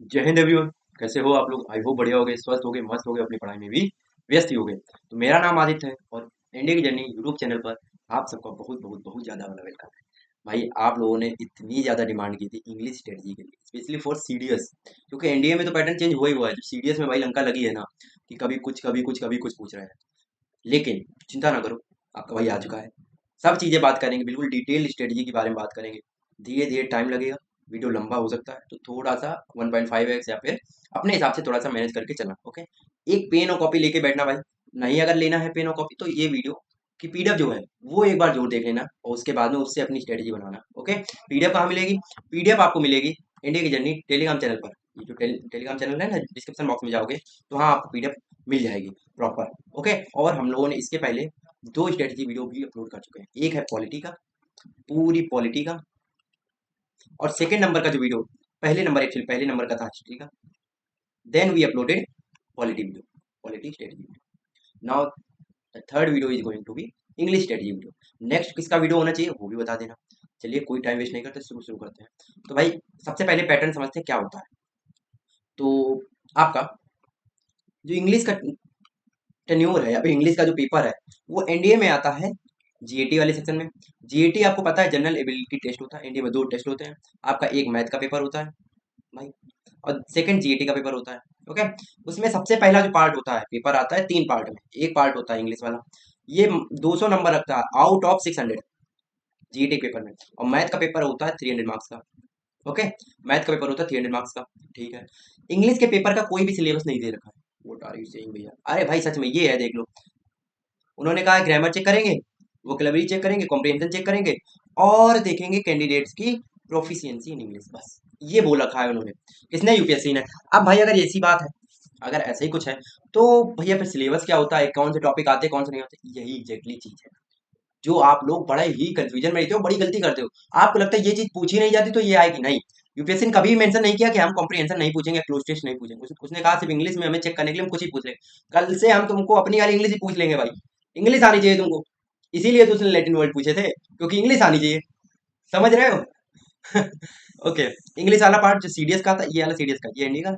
जय हिंद एवरीवन। कैसे हो आप लोग? आई होप बढ़िया हो गए, स्वस्थ हो गए, मस्त हो गए, अपनी पढ़ाई में भी व्यस्त ही हो गए। तो मेरा नाम आदित्य है और इंडिया की जर्नी यूट्यूब चैनल पर आप सबका बहुत बहुत बहुत ज़्यादा वाला वेलकम है। भाई आप लोगों ने इतनी ज़्यादा डिमांड की थी इंग्लिश स्ट्रेटजी के लिए, स्पेशली फॉर सीडीएस। क्योंकि एनडीए में तो पैटर्न चेंज हुआ है, जो सीडीएस में भाई लंका लगी है ना, कि कभी कुछ कभी कुछ कभी कुछ पूछ रहे हैं। लेकिन चिंता ना करो, आपका भाई आ चुका है। सब चीज़ें बात करेंगे, बिल्कुल डिटेल स्ट्रेटजी के बारे में बात करेंगे। धीरे धीरे टाइम लगेगा, वीडियो लंबा हो सकता है, तो थोड़ा सा 1.5x या फिर अपने हिसाब से थोड़ा सा मैनेज करके चलना। ओके, एक पेन और कॉपी लेके बैठना भाई। नहीं अगर लेना है पेन और कॉपी, तो ये वीडियो की पीडीएफ जो है वो एक बार जरूर देख लेना और उसके बाद में उससे अपनी स्ट्रेटजी बनाना। ओके, पीडीएफ कहाँ मिलेगी? पीडीएफ आपको मिलेगी इंडिया की जर्नी टेलीग्राम चैनल पर। ये जो टेलीग्राम चैनल है ना, डिस्क्रिप्शन बॉक्स में जाओगे तो वहाँ आपको पीडीएफ मिल जाएगी प्रॉपर। ओके, और हम लोगों ने इसके पहले दो स्ट्रेटजी वीडियो भी अपलोड कर चुके हैं। एक है पॉलिटी का, पूरी पॉलिटी का, और सेकंड नंबर का जो वीडियो, पहले नंबर एक्चुअली पहले नंबर का था हिस्ट्री का। Then we uploaded polity video, polity strategy video. Now the third video is going to be English strategy video. Next किसका वीडियो होना चाहिए वो भी बता देना। चलिए कोई टाइम वेस्ट नहीं करते, शुरू शुरू करते हैं। तो भाई सबसे पहले पैटर्न समझते हैं क्या होता है। तो आपका जो इंग्लिश का टेन्योर है या फिर इंग्लिश का जो पेपर है वो एनडीए में आता है जीएटी वाले सेक्शन में। जीएटी आपको पता है जनरल एबिलिटी टेस्ट होता है, एनडीए में दो टेस्ट होते हैं। आपका एक मैथ का पेपर होता है भाई, और सेकंड जीएटी का पेपर होता है। ओके, उसमें सबसे पहला जो पार्ट होता है, पेपर आता है तीन पार्ट में। एक पार्ट होता है इंग्लिश वाला, ये 200 नंबर रखता है आउट ऑफ 600 जीएटी पेपर में। और मैथ का पेपर होता है 300 मार्क्स का। ओके, मैथ का पेपर होता है 300 मार्क्स का। ठीक है, इंग्लिश के पेपर का कोई भी सिलेबस नहीं दे रखा है। व्हाट आर यू सेइंग भैया? अरे भाई सच में ये है, देख लो। उन्होंने कहा ग्रामर चेक करेंगे, वोकेबलरी चेक करेंगे, कॉम्प्रिहेंशन चेक करेंगे, और देखेंगे कैंडिडेट्स की प्रोफिशिएंसी इन इंग्लिश। बस ये बोल रखा है उन्होंने। किसने? यूपीएससी ने। अब भाई अगर ऐसी बात है, अगर ऐसा ही कुछ है, तो भैया फिर सिलेबस क्या होता है, कौन से टॉपिक आते हैं कौन से नहीं आते? यही एग्जैक्टली चीज है जो आप लोग बड़े ही कंफ्यूजन में रहते हो, बड़ी गलती करते हो। आपको लगता है ये चीज पूछी नहीं जाती तो ये आएगी नहीं। यूपीएससी ने कभी मेंशन नहीं किया कि हम कॉम्प्रिहेंशन नहीं पूछेंगे, क्लोज टेस्ट नहीं पूछेंगे। उसने कहा सिर्फ इंग्लिश में हमें चेक करने के लिए हम कुछ ही पूछ लेंगे। कल से हम तुमको अपनी वाली इंग्लिश ही पूछ लेंगे भाई। इंग्लिश आनी चाहिए तुमको। इसीलिए तो उसने लैटिन वर्ड पूछे थे, क्योंकि इंग्लिश आनी चाहिए। समझ रहे हो? ओके, इंग्लिश वाला पार्ट जो सीडीएस का था, ये वाला सीडीएस का, ये एनडी का,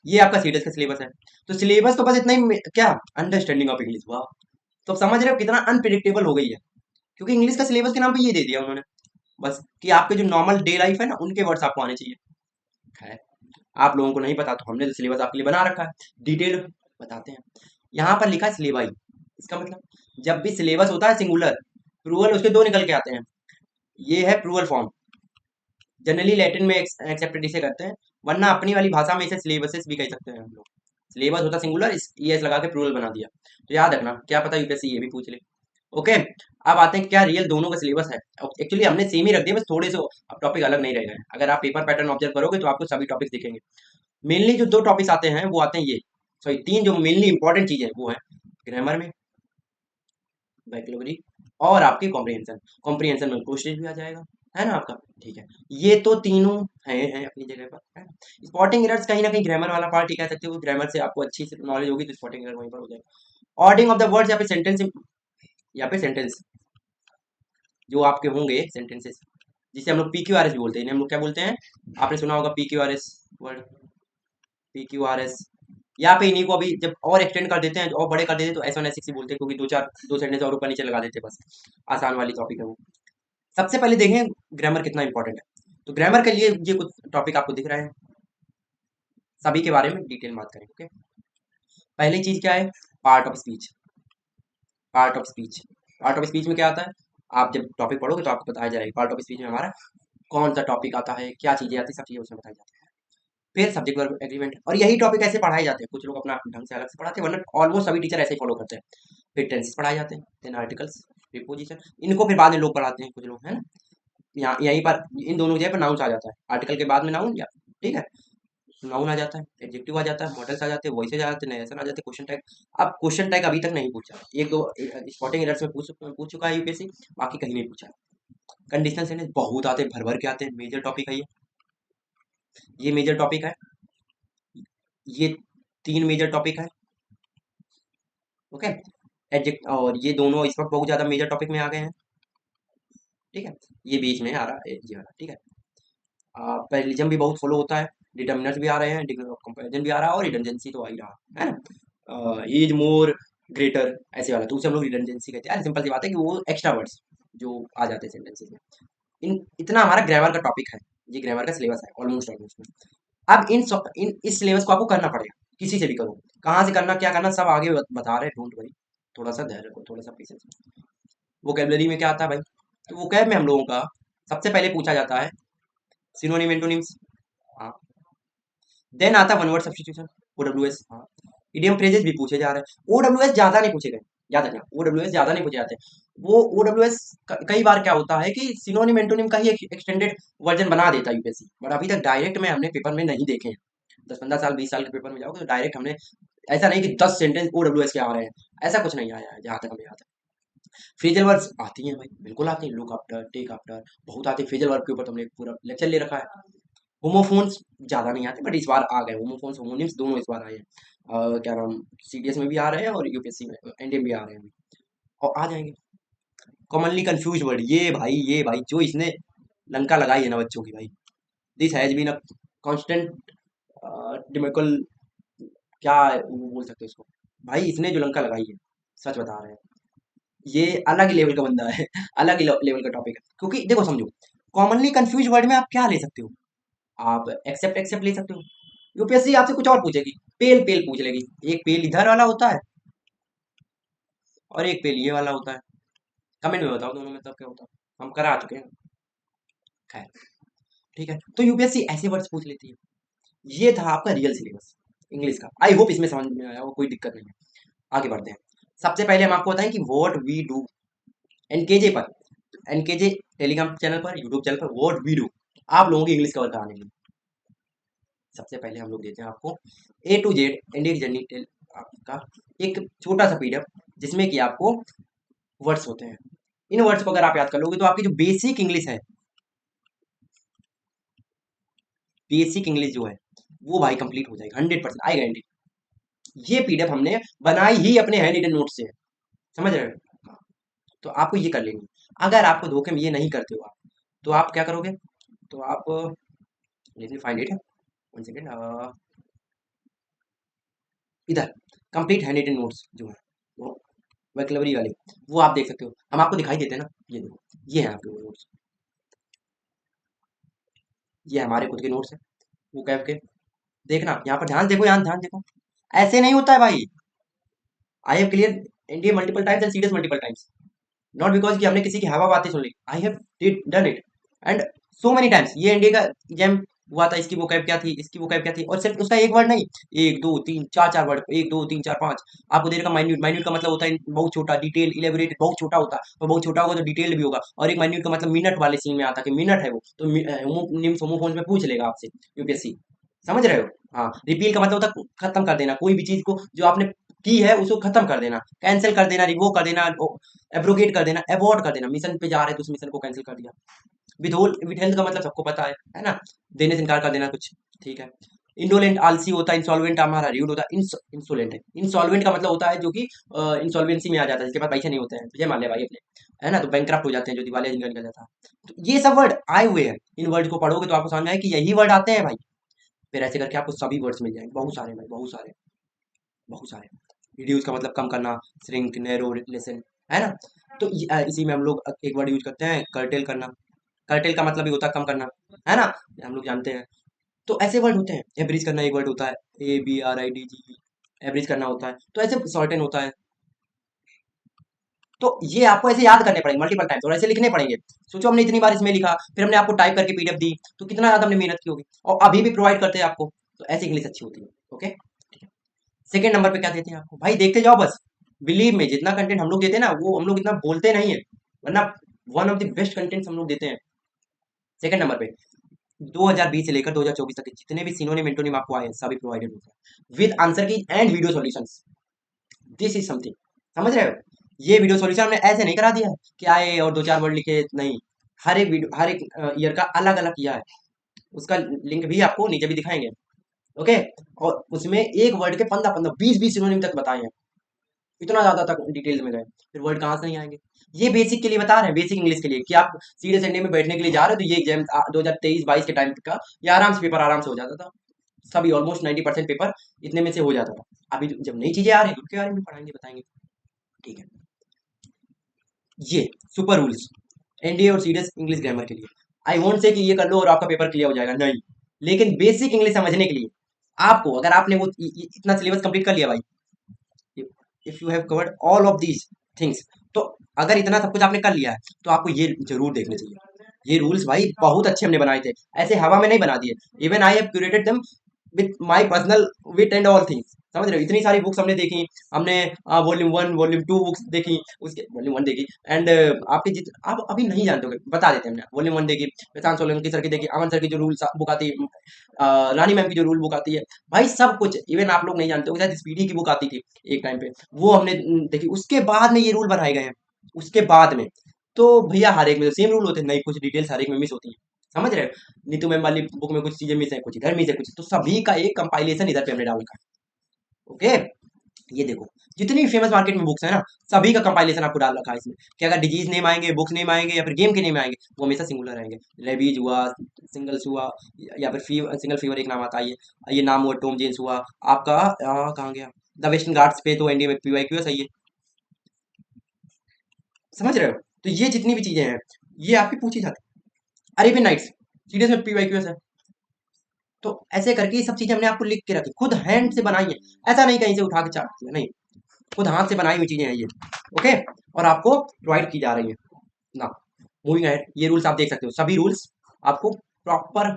ये आपका सीडीएस का सिलेबस है। तो सिलेबस तो बस इतना ही क्या, अंडरस्टैंडिंग ऑफ इंग्लिश। वाह, तो अब समझ रहे हो कितना अनप्रिडिक्टेबल हो गई है। क्योंकि इंग्लिश का सिलेबस के नाम पे ये दे दिया उन्होंने, बस कि आपके जो नॉर्मल डे लाइफ है ना उनके वर्ड्स आपको आने चाहिए। है, आप लोगों को नहीं पता तो हमने तो सिलेबस आपके लिए बना रखा है, डिटेल बताते हैं। यहाँ पर लिखा है सिलेबाई। इसका मतलब जब भी सिलेबस होता है सिंगुलर, प्लूरल उसके दो निकल के आते हैं। ये है प्लूरल फॉर्म, जनरली लैटिन में एक्सेप्टेड इसे करते हैं, वरना अपनी वाली भाषा में इसे सिलेबसेस भी कह सकते हैं हम लोग। सिलेबस होता सिंगुलर, इस ईएस लगा के प्लूरल बना दिया। तो याद रखना, क्या पता यूपीएससी ये भी पूछ ले। ओके, अब आते हैं क्या रियल दोनों का सिलेबस है। एक्चुअली हमने सेम ही रख दिया, बस थोड़े से अब टॉपिक अलग नहीं रह गए हैं। अगर आप पेपर पैटर्न ऑब्जर्व करोगे तो आपको सभी टॉपिक्स दिखेंगे। मेनली जो दो टॉपिक्स आते हैं वो आते हैं ये, सॉरी तीन जो मेनली इंपॉर्टेंट चीजें वो है ग्रामर में, वोकैबुलरी, और आपकी कॉम्प्रिहेंशन। कॉम्प्रिहेंशन में क्वेश्चन भी आ जाएगा, है ना आपका? ठीक है, ये तो तीनों हैं अपनी जगह पर, है। स्पॉटिंग एरर्स कहीं ना कहीं ग्रामर वाला पार्ट ही कह सकते हो, ग्रामर से आपको अच्छी से नॉलेज होगी तो स्पॉटिंग एरर वहीं पर हो जाएगा। ऑर्डिंग ऑफ द वर्ड्स या फिर सेंटेंस, या फिर सेंटेंस जो आपके होंगे सेंटेंसेस, जिसे हम लोग पीक्यूआरएस भी बोलते हैं। इन्हें हम लोग क्या बोलते हैं? आपने सुना होगा पीक्यूआरएस वर्ड, पीक्यूआरएस। यहाँ पे इन्हीं को अभी जब और एक्सटेंड कर देते हैं और बड़े कर देते हैं तो एस वन एस सिक्स ही बोलते हैं, क्योंकि दो सेंटेंस और ऊपर नीचे लगा देते हैं, बस आसान वाली टॉपिक है वो। सबसे पहले देखें ग्रामर कितना इंपॉर्टेंट है। तो ग्रामर के लिए ये कुछ टॉपिक आपको दिख रहा है, सभी के बारे में डिटेल में बात करेंगे। ओके, पहली चीज क्या है? Part of speech. Part of speech, part of speech में क्या आता है? आप जब टॉपिक पढ़ोगे तो आपको बताया जाएगा पार्ट ऑफ स्पीच में हमारा कौन सा टॉपिक आता है, क्या चीजें आती है, सब चीजें उसमें बताई जाती है। फिर सब्जेक्ट वर्ब एग्रीमेंट, और यही टॉपिक ऐसे पढ़ाए जाते हैं। कुछ लोग अपना ढंग से अलग से पढ़ाते हैं, वरना ऑलमोस्ट सभी टीचर ऐसे ही फॉलो करते हैं। फिर टेंसेस पढ़ाए जाते हैं, देन आर्टिकल्स, प्रीपोजिशन, इनको फिर बाद में लोग पढ़ाते हैं कुछ लोग, है ना। यहाँ यहीं पर इन दोनों जगह पर नाउन आ जाता है, आर्टिकल के बाद में नाउन, या ठीक है, नाउन आ जाता है, एडजेक्टिव आ जाता है, मॉडल्स आ जाते हैं, वॉइसेज आ जाते हैं, नरेशन आ जाते हैं, क्वेश्चन टैग। अब क्वेश्चन टैग अभी तक नहीं पूछा, एक दो स्पॉटिंग एरर्स में पूछ चुका है यूपीएससी, बाकी कहीं नहीं पूछा। कंडीशनल सेंटेंस बहुत आते हैं, भर भर के आते हैं, मेजर टॉपिक है ये मेजर टॉपिक है, ये तीन मेजर टॉपिक है। ओके, एडजेक्ट, और ये दोनों इस वक्त बहुत ज्यादा मेजर टॉपिक में आ गए हैं। ठीक है, ये बीच में आ रहा है ये वाला, ठीक है। पैरेललिज्म भी बहुत फॉलो होता है, डिटर्मिनर्स भी आ रहे हैं, डिग्री ऑफ कंपैरिजन भी आ रहा है और रिडंडेंसी तो आ ही रहा है ना। ही इज मोर ग्रेटर ऐसे वाला, तो उसे हम लोग रिडंडेंसी कहते हैं। सिंपल सी बात है कि वो एक्स्ट्रा वर्ड्स जो आ जाते हैं सेंटेंसेस में। इन इतना हमारा ग्रामर का टॉपिक है, ये ग्रामर का सिलेबस है ऑलमोस्ट ऑलमोस्ट में। अब इस सिलेबस को आपको करना पड़ेगा, किसी से भी करो, कहाँ से करना क्या करना सब आगे बता रहे हैं, डोंट वरी। थोड़ा सा धैर्य रखो, थोड़ा सा पेशेंस। वोकेबलरी में क्या आता है भाई, तो वोकैब में हम लोगों का सबसे पहले पूछा जाता है सिनोनिम एंटोनिम्स, हाँ। देन आता है वन वर्ड सब्स्टिट्यूशन, ओडब्ल्यूएस, हाँ। इडियम फ्रेजेस भी पूछे जा रहे हैं, ओडब्ल्यूएस ज्यादा नहीं पूछे गए, याद रखना ओडब्ल्यूएस ज्यादा नहीं पूछे जाते। वो ओडब्ल्यूएस कई बार क्या होता है कि सिनोनिम एंटोनिम का ही एक एक्सटेंडेड वर्जन बना देता है यूपीएससी, बट अभी तक डायरेक्ट में हमने पेपर में नहीं देखे हैं। 10-15 साल 20 साल के पेपर में जाओगे तो डायरेक्ट हमने ऐसा नहीं कि 10 सेंटेंस ओडब्ल्यूएस के आ रहे हैं, ऐसा कुछ नहीं आया है जहां तक हमें याद है। फ्रेजल वर्ब्स आती हैं भाई, बिल्कुल आती हैं, लुक आफ्टर, टेक आफ्टर, बहुत आती है। फ्रेजल वर्ब के ऊपर तो हमने एक पूरा लेक्चर ले रखा है। होमोफोन्स ज्यादा नहीं आते, बट इस बार आ गए होमोफोन्स होमोनिम्स दोनों इस बार आए हैं। क्या नाम, सीडीएस में भी आ रहे हैं और यूपीएससी में एनडीए में भी आ रहे हैं और आ जाएंगे। कॉमनली कंफ्यूज वर्ड, ये भाई जो इसने लंका लगाई है ना बच्चों की भाई, this has been a constant डिमिकल, क्या वो बोल सकते हैं इसको, भाई इसने जो लंका लगाई है, सच बता रहे हैं, ये अलग ही लेवल का बंदा है अलग ही लेवल का टॉपिक है। क्योंकि देखो समझो, कॉमनली कंफ्यूज वर्ड में आप क्या ले सकते हो, आप एक्सेप्ट एक्सेप्ट ले सकते हो। यूपीएससी आपसे कुछ और पूछेगी, पेल पेल पूछ लेगी, एक पेल इधर वाला होता है और एक पेल ये वाला होता है, कमेंट में बताओ दोनों में तब क्या होता है, हम करा चुके हैं, खैर ठीक है। तो यूपीएससी ऐसे वर्ड्स पूछ लेती है। ये था आपका रियल सिलेबस इंग्लिश का, आई होप इसमें समझ में आया हो, कोई दिक्कत नहीं है। आगे बढ़ते हैं। सबसे पहले हम आपको बताएं कि व्हाट वी डू एनकेजे पर, एनकेजे टेलीग्राम चैनल पर, यूट्यूब चैनल पर, व्हाट वी डू आप लोगों की इंग्लिश कवर कराने के लिए। सबसे पहले हम लोग देते हैं आपको A to Z Indian journey tell आपका एक छोटा सा पीडीएफ, जिसमें कि आपको वर्ड्स होते हैं। इन वर्ड्स को अगर आप याद कर लोगे तो आपकी जो बेसिक इंग्लिश है, बेसिक इंग्लिश जो है वो भाई कंप्लीट हो जाएगी, 100% आई गारंटी। ये पीडीएफ हमने बनाई ही अपने हैंड रिटन नोट से है, समझ रहे हो। हाँ, तो आपको ये कर लेनी। अगर आपको धोखे में ये नहीं करते हो आप, तो आप क्या करोगे, तो आप let me find it, one second, इधर कंप्लीट हैंड रिटन नोट्स जो है वो वैकलवरी वाले, वो आप देख सकते हो, हम आपको दिखाई देते हैं ना, ये देखो, ये है आपके नोट्स, ये हमारे खुद के नोट्स है वो कैब के। देखना यहाँ पर, ध्यान देखो, यहाँ ध्यान देखो, ऐसे नहीं होता है भाई। I have clear NDA multiple times and CDS multiple times, not because कि हमने किसी की हवा बातें सुन ली, I have did done it and so many times. ये एनडीए का एग्जाम हुआ था, इसकी वो कैब क्या थी, इसकी वो कैब क्या थी, और सिर्फ उसका एक वर्ड नहीं, एक दो तीन चार चार वर्ड, एक दो तीन चार पांच आपको दे रखा। माइन्यूट, माइन्यूट का मतलब होता है बहुत छोटा, डिटेल इलेबोरेटेड बहुत छोटा होता है, और बहुत छोटा होगा तो डिटेल भी होगा। और एक माइन्यूट का मतलब मिनट वाले सीन में आता है कि मिनट है वो, तो निम्स होमोफोन्स में पूछ लेगा आपसे यूपीएससी, समझ रहे हो। हाँ, रिपील का मतलब होता है खत्म कर देना, कोई भी चीज को जो आपने की है उसको खत्म कर देना, कैंसिल कर देना, रिवोक कर देना, एब्रोगेट कर देना, अबॉर्ट कर देना। मिशन पे जा रहे हैं तो उस मिशन को कैंसिल कर दिया। विदहोल्ड, विदहेल्ड का मतलब सबको पता है ना, देने से इनकार कर देना कुछ, ठीक है। इंडोलेंट आलसी होता है, इंसॉल्वेंट हमारा र्यूड होता है, इंसोलेंट है। इंसॉल्वेंट का मतलब होता है जो कि इंसॉल्वेंसी में आ जाता है, जिसके पास पैसे नहीं होते हैं, विजय माल्या भाई अपने, है ना, तो बैंकक्रप्ट हो जाते हैं, जो दिवालिया जिनका निकल जाता है। तो ये सब वर्ड आए हुए हैं, इन वर्ड को पढ़ोगे तो आपको समझ में आए कि यही वर्ड आते हैं भाई। फिर ऐसे करके आपको सभी वर्ड्स मिल जाएंगे, बहुत सारे भाई, बहुत सारे, बहुत सारे। रिड्यूस का मतलब कम करना, श्रिंक, नैरो, लेसन, है ना। तो इसी में हम लोग एक वर्ड यूज करते हैं, कर्टेल करना। कर्टेल का मतलब भी होता है कम करना, है ना, ये हम लोग जानते हैं। तो ऐसे वर्ड होते हैं। एवरेज करना एक वर्ड होता है, ABRIDG, एवरेज करना होता है। तो ऐसे शॉर्टेन होता है। तो ये आपको ऐसे याद करने पड़ेंगे मल्टीपल टाइम्स और ऐसे लिखने पड़ेंगे। सोचो हमने इतनी बार इसमें लिखा, फिर हमने आपको टाइप करके पीडीएफ दी, तो कितना ज्यादा हमने मेहनत की होगी, और अभी भी प्रोवाइड करते हैं आपको। तो ऐसी इंग्लिश अच्छी होती है। ओके, ठीक है। सेकेंड नंबर पे क्या देते हैं आपको, भाई देखते जाओ बस। बिलीव में जितना कंटेंट हम लोग देते हैं ना, वो हम लोग इतना बोलते नहीं है, वरना one of the best contents हम लोग देते हैं। सेकंड नंबर पे 2020 से लेकर 2024 तक के जितने भी सिनोनिम एंटोनिम आपको आए हैं सभी प्रोवाइडेड होते हैं विद आंसर की and video solutions. This is something, समझ रहे हो। ये वीडियो सॉल्यूशन हमने ऐसे नहीं करा दिया है कि आए और दो चार वर्ड लिखे, नहीं। हर एक वीडियो, हर एक ईयर का अलग अलग किया है, उसका लिंक भी आपको नीचे भी दिखाएंगे। ओके, और उसमें एक वर्ड के 15-15 20-20 सिनोनिम तक बताए हैं। इतना ज्यादा तक डिटेल्स में गए, फिर वर्ड कहाँ से नहीं आएंगे। ये बेसिक के लिए बता रहे हैं, बेसिक इंग्लिश के लिए कि आप सीरियस एनडीए में बैठने के लिए जा रहे हो तो ये एग्जाम 2023-22 के टाइम का ये आराम से पेपर आराम से हो जाता था। सभी ऑलमोस्ट 90% पेपर इतने में से हो जाता था। अभी जब नई चीजें आ रही है उनके बारे में पढ़ाएंगे, बताएंगे। ठीक है, ये सुपर रूल्स एनडीए और सीरियस इंग्लिश ग्रामर के लिए। आई वोंट से कि ये कर लो और आपका पेपर क्लियर हो जाएगा, नहीं। लेकिन बेसिक इंग्लिश समझने के लिए आपको, अगर आपने वो इतना सिलेबस कंप्लीट कर लिया भाई, if you have covered all of these things, तो अगर इतना सब कुछ आपने कर लिया है तो आपको ये जरूर देखने चाहिए। ये रूल्स भाई बहुत अच्छे हमने बनाए थे, ऐसे हवा में नहीं बना दिए। Even I have curated them with my personal wit and all things, समझ रहे हो। इतनी सारी बुक्स हमने देखी, हमने वॉल्यूम 1 वॉल्यूम 2 बुक्स देखी, उसके वॉल्यूम 1 देखी एंड आपके आप अभी नहीं जानते होगे, बता देते हैं हमने। वॉल्यूम 1 देखी, प्रशांत सोलंकी सर की देखी, अमन सर की जो रूल बुक आती है, रानी मैम की जो रूल बुक आती है, भाई सब कुछ। इवन आप लोग नहीं जानते हो, शायद स्पीडी की बुक आती थी एक टाइम पे, वो हमने देखी। उसके बाद में ये रूल बनाए गए हैं, उसके बाद में। तो भैया हर एक में सेम रूल होते हैं, नहीं कुछ डिटेल्स हर एक में मिस होती है, समझ रहे हो। नीतू मैम वाली बुक में कुछ चीजें मिस है, कुछ इधर मिस है, कुछ तो सभी का एक कंपाइलेशन इधर पे हमने डाल रखा है। ओके, ये देखो जितनी फेमस मार्केट में बुक्स है ना, सभी का कंपाइलेशन आपको डाल रखा है इसमें, कि अगर डिजीज नेम आएंगे, बुक्स नेम आएंगे या फिर गेम के नेम आएंगे, वो हमेशा सिंगुलर आएंगे। रेबीज हुआ, सिंगल्स हुआ, या फिर सिंगल फीवर एक नाम आता है, ये नाम हुआ टॉम जेन्स हुआ आपका। कहाँ गया, द वेस्टर्न घाट्स पे तो एनडीए में पीवाईक्यू सही है, समझ रहे हो। तो ये जितनी भी चीजें हैं ये आपकी पूछी जाती है। अरेबियन नाइट्स सीरियस में पीवाईक्यू है। तो ऐसे करके ये सब चीजें हमने आपको लिख के रखी, खुद हैंड से बनाई है, ऐसा नहीं कहीं से उठा के चाट दिया, नहीं, खुद हाथ से बनाई हुई चीजें हैं ये। ओके, और आपको प्रोवाइड की जा रही है ना। मूविंग अहेड, ये रूल्स आप देख सकते हो, सभी रूल्स आपको प्रॉपर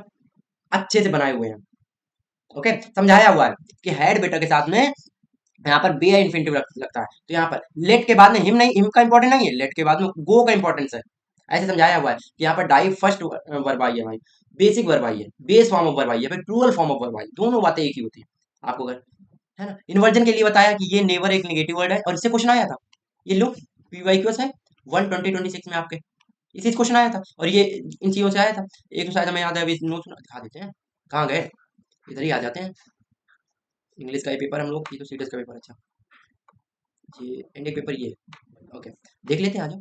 अच्छे से बनाए हुए हैं। ओके, समझाया हुआ है कि हेड बेटर के साथ में यहाँ पर बी इन्फिनिटिव लगता है, तो यहाँ पर लेट के बाद में हिम नहीं, हिम का इंपॉर्टेंट नहीं है, लेट के बाद में गो का इंपॉर्टेंस है। ऐसे समझाया हुआ है कि यहाँ पर डाई फर्स्ट वर्ब आई है भाई, बेसिक वर्ब आई है, बेस फॉर्म ऑफ वर्ब आई है, फिर प्लूरल फॉर्म ऑफ वर्ब आई, दोनों बातें एक ही होती है। आपको अगर, है ना, इन्वर्जन के लिए बताया कि ये नेवर एक नेगेटिव वर्ड है, और इससे क्वेश्चन आया था। ये लो पीवाईक्यूएस है 1 2026 में आपके, इसी से क्वेश्चन आया था, और ये इन चीजों से आया था। एक तो शायद हमें याद है, अभी नोट दिखा देते हैं, कहाँ गए, इधर ही आ जाते हैं। इंग्लिश का ये पेपर हम लोग, ये तो सीरियस का पेपर, अच्छा ये इंडियन पेपर ये है। ओके, देख लेते हैं, आ जाओ।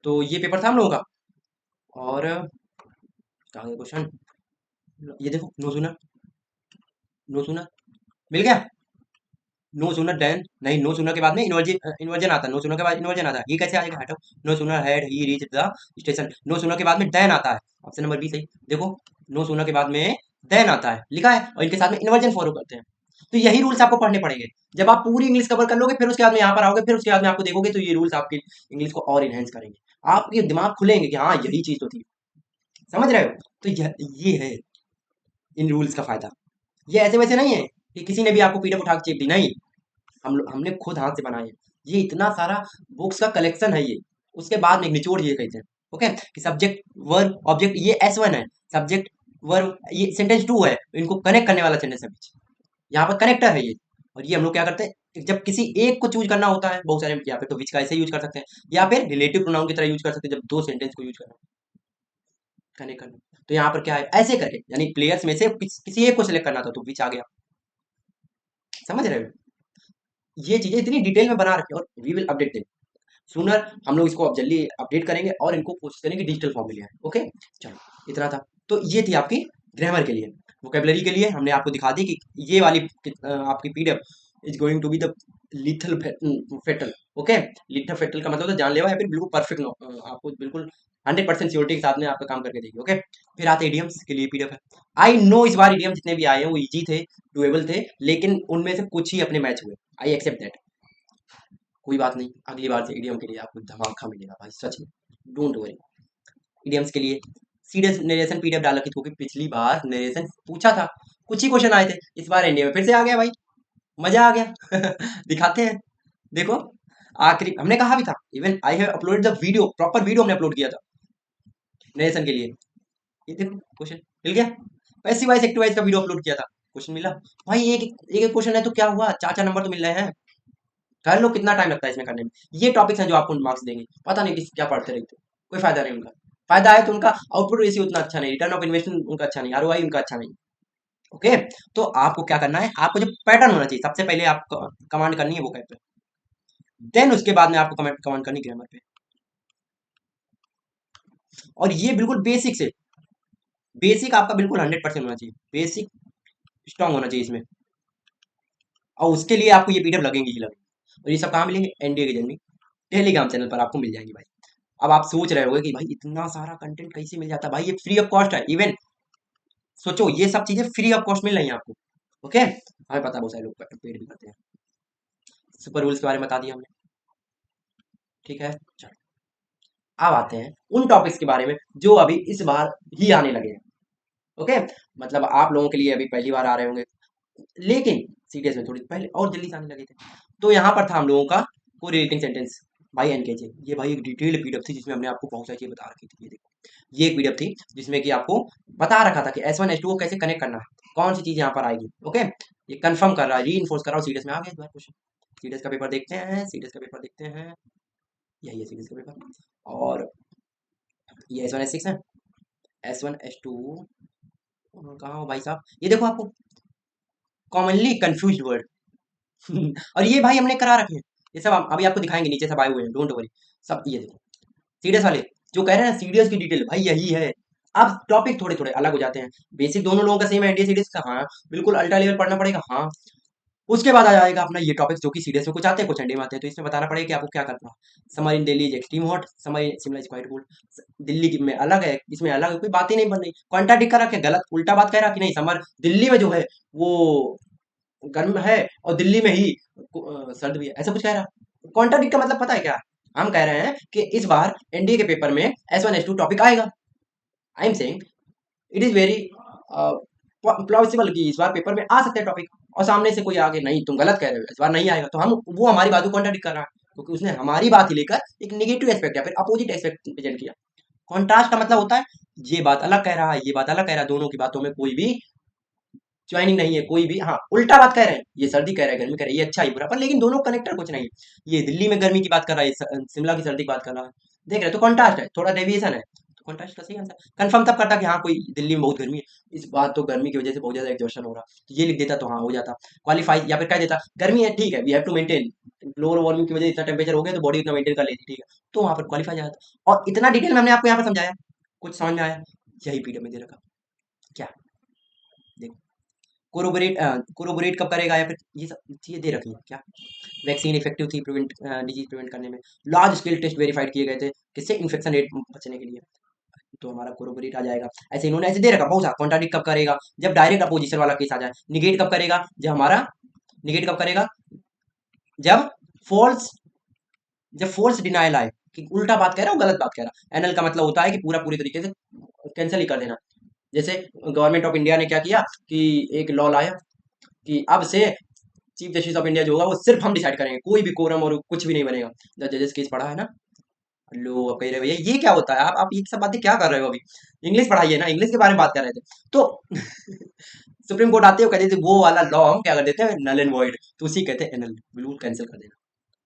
तो ये पेपर था हम लोगों का, और कहाँ गए क्वेश्चन, ये देखो, नो सुनर, नो सुनर मिल गया। नो सुनर देन, नहीं, नो सुनर के बाद में इन्वर्जन, इन्वर्जन आता है, नो सुनर के बाद इन्वर्जन आता है, ये कैसे आएगा, हटो। No sooner had he reach the station, no sooner के बाद में देन आता है, ऑप्शन नंबर बी सही। देखो, नो सुनर के बाद में देन आता है लिखा है, और इनके साथ में इन्वर्जन फॉलो करते हैं। तो यही रूल्स आपको पढ़ने पड़ेंगे। जब आप पूरी इंग्लिश कवर कर लोगे, फिर उसके बाद में यहाँ पर आओगे, फिर उसके बाद में आपको देखोगे, तो ये रूल्स आपकी इंग्लिश को और इनहेंस करेंगे। आपके दिमाग खुलेंगे कि हाँ यही चीज तो थी, समझ रहे हो। तो ये है इन रूल्स का फायदा। ये ऐसे वैसे नहीं है कि किसी ने भी आपको पीडीएफ उठा के चेप दी, नहीं, हमने खुद हाथ से बनाए हैं। ये इतना सारा बुक्स का कलेक्शन है ये। उसके बाद में एक निचोड़ ये कहते हैं, ओके, कि सब्जेक्ट वर्ब ऑब्जेक्ट ये S1 है, सब्जेक्ट वर्ब ये सेंटेंस 2 है, इनको कनेक्ट करने वाला सेंटेंस है बीच, यहाँ पर कनेक्टर है ये। और ये हम लोग क्या करते हैं, जब किसी एक को चूज करना होता है, बहुत सारे यहाँ पे तो विच का ऐसे यूज कर सकते हैं, या फिर रिलेटिव प्रोनाउन की तरह यूज कर सकते हैं, जब दो सेंटेंस को यूज करना, कनेक्ट करना। तो यहाँ पर क्या है, ऐसे करके, यानी प्लेयर्स में से किसी एक को सिलेक्ट करना था तो विच आ गया, समझ रहे हो। ये चीजें इतनी डिटेल में बना रखी है, और we will update them sooner. हम लोग इसको अब जल्दी अपडेट करेंगे और इनको कोशिश करेंगे डिजिटल फॉर्म में ले आए। ओके, चलो इतना था। तो ये थी आपकी ग्रामर के लिए। वोकेबलरी के लिए हमने आपको दिखा दी कि ये वाली आपकी PDF is going to be the lethal fatal. Okay, lethal fatal का मतलब तो जानलेवा या फिर बिल्कुल परफेक्ट, आपको बिल्कुल 100% श्योरिटी के साथ में आपका काम करके देगी। ओके, फिर आते इडियम्स के लिए पीडीएफ है। आई नो इस बार इडियम जितने भी आए हैं वो इजी थे, डुएबल थे, लेकिन उनमें से कुछ ही अपने मैच हुए, आई एक्सेप्ट दैट। कोई बात नहीं, अगली बार से इडियम के लिए आपको धमाका मिलेगा भाई, सच में, डोंट वरी। इडियम्स के लिए सीरियस नरेशन पीडीएफ डाल रखी थी, क्योंकि पिछली बार नरेशन पूछा था, कुछ ही क्वेश्चन आए थे, इस बार इंडिया में फिर से आ गया भाई, मजा आ गया। दिखाते हैं, देखो, आखिरी हमने कहा भी था, even I have uploaded the video, proper video हमने अपलोड किया था नरेशन के लिए। ये देखो क्वेश्चन मिल गया, पैसिव वाइज एक्टिव वाइज का वीडियो अपलोड किया था, क्वेश्चन मिला भाई। एक एक क्वेश्चन है तो क्या हुआ, 4 4 नंबर तो मिल रहे हैं। कर लो, कितना टाइम लगता है इसमें करने में। ये टॉपिक्स हैं जो आपको मार्क्स देंगे, पता नहीं किस क्या पढ़ते रहते हो, कोई फायदा नहीं उनका। फायदा है तो उनका आउटपुट रेशियो उतना अच्छा नहीं, रिटर्न ऑफ इन्वेस्टमेंट उनका अच्छा नहीं, आरओआई उनका अच्छा नहीं। ओके, तो आपको क्या करना है, आपको जो पैटर्न होना चाहिए, सबसे पहले आप कमांड करनी है वो कैप पे, देन उसके बाद में आपको कमेंट कमेंट करनी ग्रामर पे। और ये बिल्कुल बेसिक से बेसिक आपका बिल्कुल 100% होना चाहिए, बेसिक स्ट्रांग होना चाहिए इसमें। और उसके लिए आपको ये पीडीएफ लगेंगे ही लगेंगे। और ये सब कहाँ मिलेंगे? एनडीए की जर्नी टेलीग्राम चैनल पर आपको मिल जाएंगी भाई। अब आप सोच रहे होगे कि भाई इतना सारा कंटेंट कैसे मिल जाता है? भाई ये फ्री ऑफ कॉस्ट है। इवन सोचो ये सब चीजें फ्री ऑफ कॉस्ट मिल रही हैं आपको। ओके, हमें पता है बहुत सारे लोग पेड भी करते हैं। सुपर रूल्स के बारे में बता दिया हमने, ठीक है। चलो अब आते हैं उन टॉपिक्स के बारे में जो अभी इस बार ही आने लगे हैं। ओके, मतलब आप लोगों के लिए अभी पहली बार आ रहे होंगे, लेकिन सीरियस में थोड़ी पहले और जल्दी से आने लगे थे। तो यहाँ पर था हम लोगों का कोरिलेटिंग सेंटेंस बाई एनकेजे। ये भाई एक डिटेल्ड पीडीएफ थी जिसमें हमने आपको बहुत सारी चीजें बता रखी थी। ये देखो, ये एक पीडीएफ थी जिसमें कि आपको बता रखा था कि S1 S2 को कैसे कनेक्ट करना है, कौन सी चीज यहाँ पर आएगी। ओके, ये कंफर्म कर रहा है, री इन्फोर्स कर रहा हूँ। सीरियस में आ गया इस बार क्वेश्चन। सीरियस का पेपर देखते हैं, सीरियस का पेपर देखते हैं। यही है सीरीज का पेपर। और ये S1 S6 है। S1 S2 कहाँ हो भाई साहब? ये देखो आपको कॉमनली कंफ्यूज वर्ड और ये भाई हमने करा रखे हैं। ये सब हम अभी आपको दिखाएंगे, नीचे सब आए हुए हैं, डोंट वरी। सब ये देखो सीरियस वाले जो कह रहे हैं सीरियस की डिटेल भाई यही है। अब टॉपिक थोड़े थोड़े अलग हो जाते हैं। बेसिक दोनों लोगों का सेम है, एनडीए सीरीज का, हाँ बिल्कुल अल्ट्रा लेवल पढ़ना पड़ेगा, हाँ। उसके बाद आ जाएगा अपना ये टॉपिक्स जो कि सीरियस में कुछ आते हैं कुछ एनडीए में आते हैं, तो इसमें बताना पड़ेगा कि आपको क्या करना है। Summer in Delhi is extreme hot, summer Shimla is quite cool. Delhi में अलग है, इसमें अलग है, कोई बात ही नहीं बन रही। कॉन्ट्राडिक्ट कर रहा है, गलत उल्टा बात कह रहा कि नहीं समर दिल्ली में जो है वो गर्म है और दिल्ली में ही सर्द भी है, ऐसा कुछ कह रहा। कॉन्ट्राडिक्ट का मतलब पता है क्या? हम कह रहे हैं कि इस बार एनडीए के पेपर में S1 S2 टॉपिक आएगा। I am saying it is very plausible कि इस बार पेपर में आ सकते हैं टॉपिक। और सामने से कोई आगे नहीं तुम गलत कह रहे हो इस बार नहीं आएगा, तो हम वो हमारी बात को कॉन्ट्राडिक्ट कर रहा है, क्योंकि उसने हमारी बात ही लेकर एक नेगेटिव एस्पेक्ट या फिर अपोजिट एस्पेक्ट प्रेजेंट किया। कॉन्ट्रास्ट का मतलब होता है ये बात अलग कह रहा है, ये बात अलग कह रहा है, दोनों की बातों में कोई भी ज्वाइनिंग नहीं है, कोई भी हाँ उल्टा बात कह रहे हैं। ये सर्दी कह रहा है, गर्मी कह रहा है, ये अच्छा ही बुरा, पर लेकिन दोनों कनेक्टर कुछ नहीं है। ये दिल्ली में गर्मी की बात कर रहा है, शिमला की सर्दी की बात कर रहा है। देख रहे हो? तो कॉन्ट्रास्ट है, थोड़ा डेविएशन है, तो कॉन्ट्रास्ट का सही आंसर कंफर्म तब करता कि हाँ कोई दिल्ली में बहुत गर्मी है, इस बात तो गर्मी की वजह से बहुत ज्यादा एग्जॉर्शन हो रहा, तो ये लिख देता तो हाँ हो जाता क्वालिफाई, या फिर कह देता गर्मी है ठीक है we have to maintain, global warming की वजह से इतना टेम्परेचर हो गया तो बॉडी इतना मेंटेन कर लेती, ठीक है, तो वहां पर क्वालिफाई जाता। और इतना डिटेल में हमने आपको यहाँ पर समझाया, कुछ समझ में आया? यही पीडीएफ में दे रखा क्या, देखो कोरोबोरेट कोरोबोरेट कब करेगा, या फिर ये सब चीजें दे रखी हैं क्या। वैक्सीन इफेक्टिव थी प्रिवेंट डिजीज प्रिवेंट करने में, लार्ज स्केल टेस्ट वेरीफाइड किए गए थे किससे, इन्फेक्शन रेट बचने के लिए, तो हमारा कोरोबोरेट आ जाएगा। ऐसे इन्होंने ऐसे दे रखा बहुत सारा। कॉन्ट्राडिक्ट कब करेगा, जब डायरेक्ट अपोजिशन वाला केस आ जाए। निगेट कब करेगा, जब हमारा निगेट कब करेगा, जब फोल्स जब फोल्स डिनायल आए कि उल्टा बात कह रहा हूँ गलत बात कह रहा। एनएल का मतलब होता है कि पूरा पूरी तरीके से कैंसिल ही कर देना। जैसे गवर्नमेंट ऑफ इंडिया ने क्या किया कि एक लॉ लाया कि अब से चीफ जस्टिस ऑफ इंडिया जो होगा वो सिर्फ हम डिसाइड करेंगे, कोई भी कोरम और कुछ भी नहीं बनेगा। द जजेस केस पढ़ा है ना। लो अब कह रहे भैया ये क्या होता है, आप ये सब बातें क्या कर रहे हो? अभी इंग्लिश पढ़ाई है ना, इंग्लिश के बारे में बात कर रहे थे तो सुप्रीम कोर्ट आते हो कहते थे वो वाला लॉ हम क्या कर देते हैं नल एंड वॉइड, तो उसी कहते हैं एनल, बिल्कुल कैंसिल कर देना।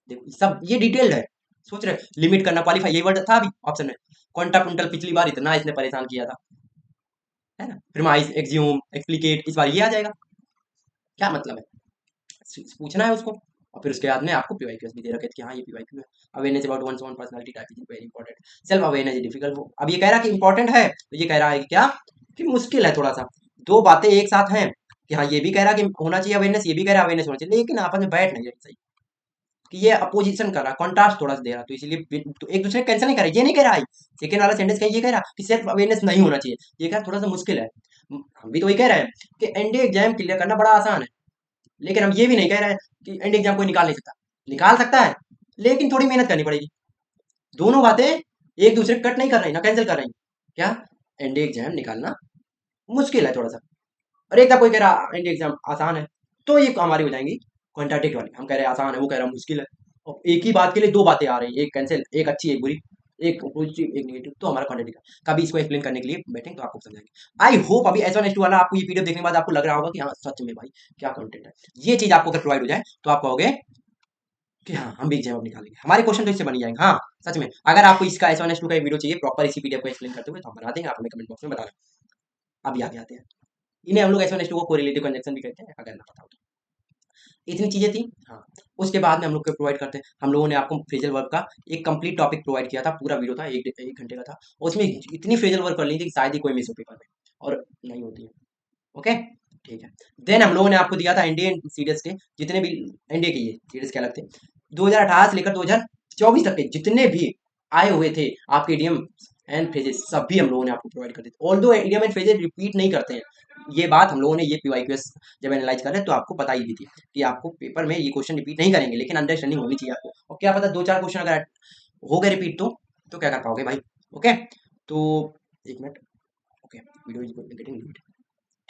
देखो सब ये डिटेल्ड है। सोच रहे लिमिट करना क्वालिफाई, ये वर्ड था अभी ऑप्शन में। क्वांटा पुंटल पिछली बार इतना इसने परेशान किया था, है ना। प्रिमाइज एक्सियोम एक्सप्लिकेट इस बार ये आ जाएगा। क्या मतलब है, पूछना है उसको। और फिर उसके बाद में आपको पीवाईक्यूएस भी दे रखे थे कि हाँ ये पीवाईक्यू है। Awareness about one's own personality type is very important, self awareness is difficult. अब ये कह रहा है कि इंपॉर्टेंट है, तो ये कह रहा है कि क्या, कि मुश्किल है थोड़ा सा। दो बातें एक साथ हैं कि हाँ ये भी कह रहा है कि होना चाहिए अवेयरनेस, ये भी कह रहा है अवेयरनेस होना चाहिए, लेकिन आपस में बैठ नहीं रही सही, कि ये अपोजिशन कर रहा है, कॉन्ट्रास्ट थोड़ा सा दे रहा है, तो इसलिए तो एक दूसरे कैंसिल नहीं कर रहा, ये नहीं कह रहा है। सेकंड वाला सेंटेंस कहीं ये कह रहा कि सेल्फ अवेयरनेस नहीं होना चाहिए, ये कह थोड़ा सा मुश्किल है। हम भी तो वही कह रहे हैं कि एनडीए एग्जाम क्लियर करना बड़ा आसान है, लेकिन हम ये भी नहीं कह रहे हैं कि एंड एग्जाम कोई निकाल नहीं सकता। निकाल सकता है, लेकिन थोड़ी मेहनत करनी पड़ेगी। दोनों बातें एक दूसरे कट नहीं कर रही ना कैंसिल कर रही। क्या, एनडीए एग्जाम निकालना मुश्किल है थोड़ा सा, और एक कोई कह रहा एनडीए एग्जाम आसान है, तो ये हमारी हो जाएंगी कॉन्ट्राडिक्ट वाली। हम कह रहे हैं आसान है, वो कह रहा मुश्किल है, और एक ही बात के लिए दो बातें आ रही हैं, एक कैंसिल, एक अच्छी एक बुरी, एक पॉजिटिव एक नेगेटिव, तो हमारा कॉन्ट्राडिक्ट है। कभी इसको एक्सप्लेन करने के लिए बैठेंगे तो आपको समझाएंगे। आई होप अभी S1 S2 वाला आपको ये पीडीएफ देखने के बाद आपको लग रहा होगा कि हाँ सच में भाई क्या कंटेंट है। ये चीज आपको अगर प्रोवाइड हो जाए तो आप कहोगे कि हाँ हम भी एग्जाम अब निकालेंगे, हमारे क्वेश्चन तो इससे बन ही जाएंगे। हाँ सच में अगर आपको इसका S1 S2 का एक वीडियो चाहिए प्रॉपर इसी पीडीएफ को एक्सप्लेन करते हुए, तो हम बना देंगे, आप हमें कमेंट बॉक्स में बता दें। अभी आगे आते हैं, इन्हें हम लोग S1 S2 को कोरिलेटिव कंजक्शन भी कहते हैं, अगर ना पता हो तो। इतनी चीजें थी। हाँ, उसके बाद में हम लोग को प्रोवाइड करते हैं, हम लोगों ने आपको फ्रेजल वर्क का एक कंप्लीट टॉपिक प्रोवाइड किया था, पूरा वीडियो था, एक घंटे का था, और उसमें इतनी फ्रेजल वर्क कर ली थी कि शायद ही कोई मिस हो पेपर में, और नहीं होती है। ओके, ठीक है। देन हम लोगों ने आपको दिया था इंडियन सीडीएस के जितने भी एनडीए के, ये सीडीएस के अलग थे, 2018 से लेकर 2024 तक के जितने भी आए हुए थे आपके इडियम एंड फ्रेजेस, सभी हम लोगों ने आपको प्रोवाइड कर दी। Although idiom and phrases repeat नहीं करते हैं, ये बात हम लोगों ने ये पीवाईक्यूएस जब एनालाइज कर रहे तो आपको बताई भी थी कि आपको पेपर में ये क्वेश्चन रिपीट नहीं करेंगे, लेकिन अंडरस्टैंडिंग होनी चाहिए आपको, और क्या पता दो चार क्वेश्चन अगर हो गए रिपीट तो क्या कर पाओगे भाई। ओके, तो एक minute. Okay, video is getting late.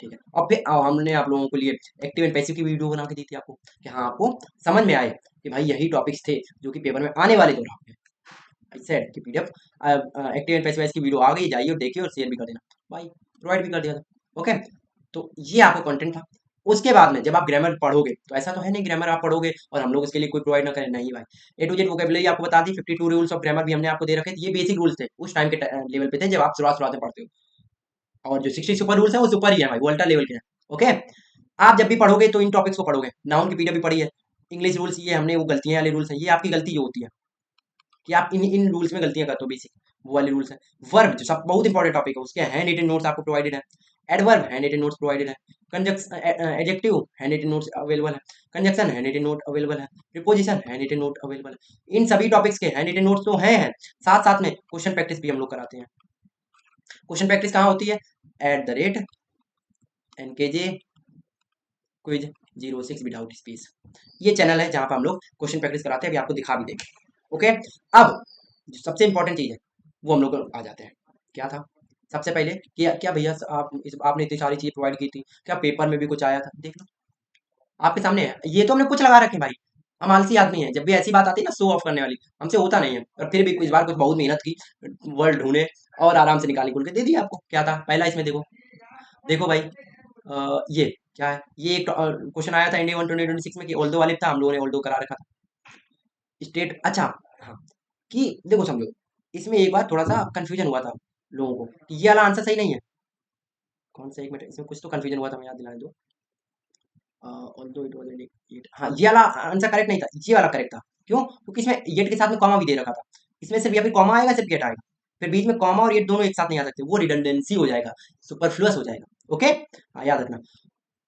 ठीक है, और फिर हमने आप लोगों के लिए एक्टिव एंड पैसिव की वीडियो बना के दी थी आपको, कि हाँ आपको समझ में आए कि भाई यही टॉपिक्स थे जो कि पेपर में आने वाले थे। आई सेड कि पीडीएफ एक्टिव एंड पैसिव की वीडियो आ गई, जाइए और देखिए और शेयर भी कर देना भाई, प्रोवाइड भी कर दिया था। ओके, तो ये आपका कंटेंट था। उसके बाद में जब आप ग्रामर पढ़ोगे तो ऐसा तो है नहीं ग्रामर आप पढ़ोगे और हम लोग उसके लिए कोई प्रोवाइड ना करें, नहीं भाई। ए टू जेड वोकैबुलरी आपको बता दी, 52 रूल्स ऑफ ग्रामर भी हमने आपको दे रखे थे, ये बेसिक रूल्स थे उस टाइम के लेवल पे थे जब आप शुरुआत शुरुआत में पढ़ते हो, और जो 60 सुपर रूल्स है वो सुपर ही है भाई, वो अल्ट्रा लेवल के हैं। ओके, आप जब भी पढ़ोगे तो इन टॉपिक्स को पढ़ोगे, नाउन की पीडीएफ भी पढ़ी है, इंग्लिश रूल्स ये हमने वो गलतियां वाले रूल्स हैं, ये आपकी गलती जो होती है कि आप इन इन रूल्स में गलतियां करते हो, बेसिक वो वाले रूल्स हैं। वर्ब जो सब बहुत इंपॉर्टेंट टॉपिक है, उसके हैंड रिटन नोट्स आपको प्रोवाइडेड है, adverb handwritten notes provided है, conjunction adjective handwritten notes available है, conjunction handwritten note available है, preposition handwritten note available है। इन सभी टॉपिक्स के हैंड रिटन नोट्स तो हैं, साथ साथ में क्वेश्चन प्रैक्टिस भी हम लोग कराते हैं। क्वेश्चन प्रैक्टिस कहाँ होती है? @ NKJ क्विज 06 विदाउट स्पेस, ये चैनल है जहाँ पर हम लोग क्वेश्चन प्रैक्टिस कराते हैं, अभी आपको दिखा भी देंगे। ओके, अब जो सबसे इंपॉर्टेंट चीज है वो हम लोग आ जाते हैं, क्या था सबसे पहले क्या क्या भैया आपने इतनी सारी चीज प्रोवाइड की थी, क्या पेपर में भी कुछ आया था? देख लो आपके सामने है, ये तो हमने कुछ लगा रखे भाई, हम आलसी आदमी हैं, जब भी ऐसी बात आती है ना शो ऑफ करने वाली, हमसे होता नहीं है, और फिर भी इस बार कुछ बहुत मेहनत की, वर्ड ढूंढे और आराम से निकाली खोल के दे दिया आपको। क्या था पहला इसमें? देखो देखो भाई, ये क्या है, ये एक क्वेश्चन आया था इंडिया 1 2026 में कि ऑल्दो वाले था, हम लोगों ने ऑल्दो करा रखा था स्टेट। अच्छा, हाँ, कि देखो समझो, इसमें एक बार थोड़ा सा कंफ्यूजन हुआ था लोगों को कि ये वाला आंसर सही नहीं है, कौन सा, एक मिनट, इसमें कुछ तो कंफ्यूजन हुआ था, मैं याद दिलाने दो। ऑल्दो इट वाज एट, हाँ ये वाला आंसर करेक्ट नहीं था, ये वाला करेक्ट था। क्यों? क्योंकि इसमें येट के साथ में कॉमा भी दे रखा था, इसमें सिर्फ या फिर कॉमा आएगा सिर्फ येट आएगा, फिर बीच में कॉमा और येट दोनों एक साथ नहीं आ सकते, वो रिडंडेंसी हो जाएगा, सुपरफ्लुअस हो जाएगा। ओके, हाँ याद रखना,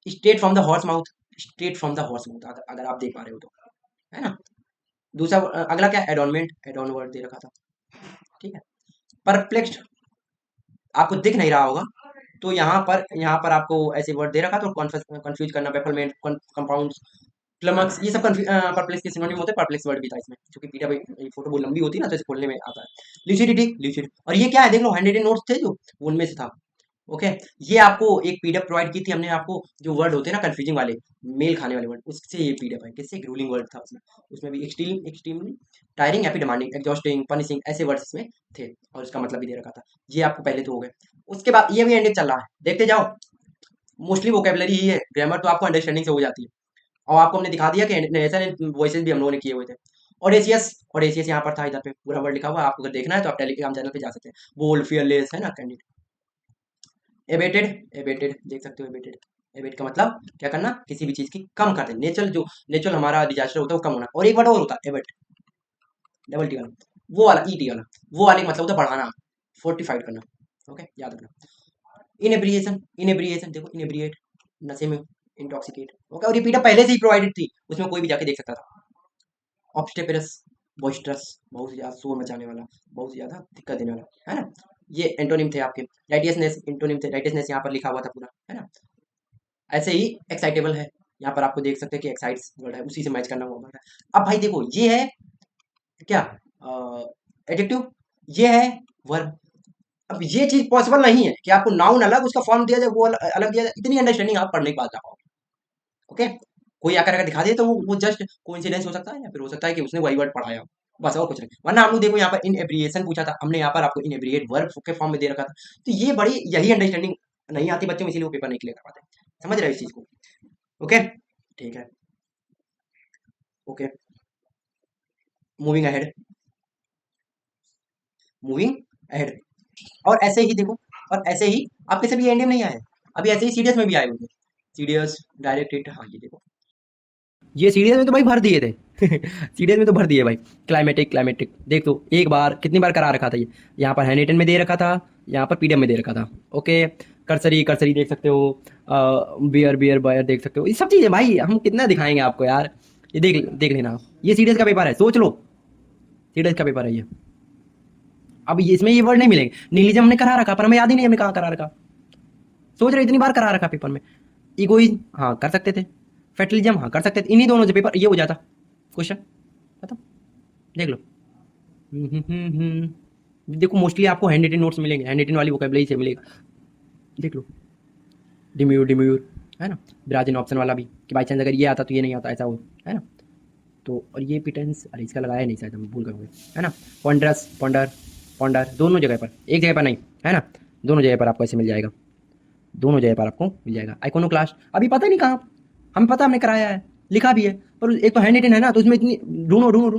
straight from the horse mouth, straight from the horse mouth, अगर आप देख पा रहे हो तो, है ना। दूसरा अगला क्या, एडोनमेंट, एडोन वर्ड दे रखा था, ठीक है। परप्लेक्स्ड आपको दिख नहीं रहा होगा, तो यहाँ पर आपको ऐसे वर्ड दे रखा तो कंफ्यूज करना, बेफलमेंट, कंपाउंड, क्लमक्स, ये सब परप्लेक्स के सिनोनिम होते हैं, परप्लेक्स वर्ड भी था इसमें, क्योंकि पीडीएफ फोटो बहुत लंबी होती है ना तो इसे खोलने में आता है। ल्यूसिडिटी, ल्यूसिड, और ये क्या है देख लो, हैंड रिटन नोट्स थे जो उनमें से था। ओके, ये आपको एक पीडीएफ प्रोवाइड की थी हमने आपको, जो वर्ड होते हैं ना कंफ्यूजिंग वाले, मेल खाने वाले वर्ड, उससे ये पीडीएफ है, किससे, एक रूलिंग वर्ड था उसमें, उसमें भी extreme, extremely tiring, happy, demanding, exhausting, punishing, ऐसे वर्ड्स इसमें थे, और उसका मतलब भी दे रखा था। ये आपको पहले तो हो गए, उसके बाद ये भी एंडिंग चल रहा है, देखते जाओ, मोस्टली वोकेबलरी ही है, ग्रामर तो आपको अंडरस्टैंडिंग से हो जाती है, और आपको हमने दिखा दिया कि नेशन वॉइसेस भी हम लोगों ने किए हुए थे। और एसीएस यहाँ पर था, इधर पे पूरा वर्ड लिखा हुआ है, आपको अगर देखना है तो आप टेलीग्राम चैनल पे जा सकते हैं, बोल्ड फियरलेस, है ना, कैंडिड। एबेटेड, एबेटेड देख सकते हो, एबेटेड, एबेट का मतलब क्या करना, किसी भी चीज की कम कर देना, नेचुरल जो नेचुरल हमारा डिजास्टर होता है वो कम होना, और एक वर्ड और होता है एबेट, डबल टी वाला, वो वाला ईटी वाला, वो वाले का मतलब होता है बढ़ाना, फोर्टिफाइड करना। ओके, याद रखना। इनएब्रिएशन, इनएब्रिएशन देखो, इनएब्रिएट, नशे में, इंटॉक्सिकेट। ओके, और रिपीटर पहले से ही प्रोवाइडेड थी, उसमें कोई भी जाके देख सकता था। ऑब्स्टेपरस, बॉइस्टरस, बहुत ही ज्यादा शोर मचाने वाला, बहुत ही ज्यादा दिक्कत देने वाला, है ना। ये एंटोनिम थे आपके, राइटियसनेस, एंटोनिम थे, राइटियसनेस यहाँ पर लिखा हुआ था पूरा, है ना। ऐसे ही एक्साइटेबल है, यहाँ पर आपको देख सकते हैं कि एक्साइट्स वर्ड है, उसी से मैच करना हुआ वर्ड है। अब भाई देखो, ये है क्या, एडजेक्टिव, ये है वर्ब। अब ये चीज पॉसिबल नहीं है कि आपको नाउन अलग उसका फॉर्म दिया जाए, वो अलग दिया जाए, इतनी अंडरस्टैंडिंग आप पढ़ने के बाद जा पाओगे। ओके, कोई आकर अगर दिखा दे तो वो जस्ट कोइंसिडेंस हो सकता है, या फिर हो सकता है कि उसने वही वर्ड पढ़ाया हो, बस, और कुछ नहीं। वरना हम लोग देखो यहाँ पर इन एब्रिएशन पूछा था हमने, यहाँ पर आपको इन एब्रिएट वर्ब के फॉर्म में दे रखा था, तो ये बड़ी यही अंडरस्टैंडिंग नहीं आती बच्चों में, इसीलिए वो पेपर नहीं क्लियर कर पाते। समझ रहे हो इस चीज को? ओके, ठीक है। Okay, moving ahead, moving ahead, और ऐसे ही देखो, और ऐसे ही आपके सभी एंडिंग नहीं आए, अभी ऐसे ही सीडीएस में भी आए हुए थे, सीडीएस, डायरेक्ट हिट, हाँ ये देखो, ये सीडीएस में तो भाई भर दिए थे सीडीएस में तो भर दिए भाई। क्लाइमेटिक देख तो एक बार कितनी बार करा रखा था ये। यहाँ पर हैंड रिटन में दे रखा था, यहाँ पर पीडीएफ में दे रखा था। ओके, कर्सरी देख सकते हो, बियर बायर देख सकते हो। ये सब चीज़ें भाई हम कितना दिखाएंगे आपको यार। ये देख देख लेना आप। ये सीडीएस का पेपर है, सोच लो, सीडीएस का पेपर है ये। अब इसमें ये वर्ड नहीं मिलेंगे। निहिलिज्म हमने करा रखा पर हमें याद ही नहीं हमने कहाँ करा रखा। सोच रहे इतनी बार करा रखा पेपर में। इगोइज्म हाँ कर सकते थे, फेटलिज्म हाँ कर सकते थे। इन्हीं दोनों से पेपर ये हो जाता क्वेश्चन, खत्म। देख लो। देखो मोस्टली आपको हैंड रिटन नोट्स मिलेंगे, हैंड रिटन वाली वोकैबुलरी से मिलेगा। देख लो, डिम्यूर है ना, ब्राजिन ऑप्शन वाला भी कि बाई चांस अगर ये आता तो ये नहीं आता, ऐसा हो, है ना। तो और ये पिटेंस, अरे इसका लगाया नहीं शायद, हम भूल गए है ना। पॉन्डरस पॉन्डर दोनों जगह पर, एक जगह पर नहीं, है ना, दोनों जगह पर आपको ऐसे मिल जाएगा, दोनों जगह पर आपको मिल जाएगा। आइकोनोक्लास्ट अभी पता नहीं कहाँ, हमें पता हमने कराया है, लिखा भी है, पर एक तो हैंड रिटन है ना, तो उसमें इतनी ढूंढो